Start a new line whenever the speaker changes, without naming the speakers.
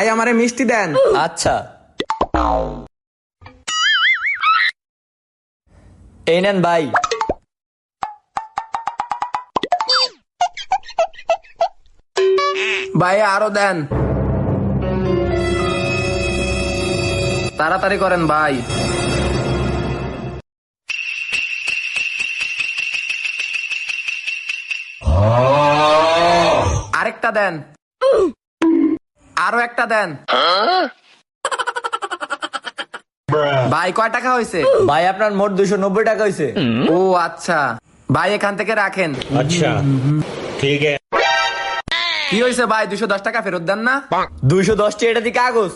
ভাই আমারে মিষ্টি দেন।
আচ্ছা, এই নেন ভাই।
ভাই আরো দেন, তাড়াতাড়ি করেন ভাই। আরেকটা দেন, আরো একটা দেন। ভাই কয় টাকা হয়েছে?
ভাই আপনার মোট 290 টাকা হয়েছে।
ও আচ্ছা, ভাই এখান থেকে রাখেন।
अच्छा ठीक है।
কি হয়েছে ভাই, 210 টাকা ফেরত দেন না?
210 টি এটা দিয়ে কাগজ।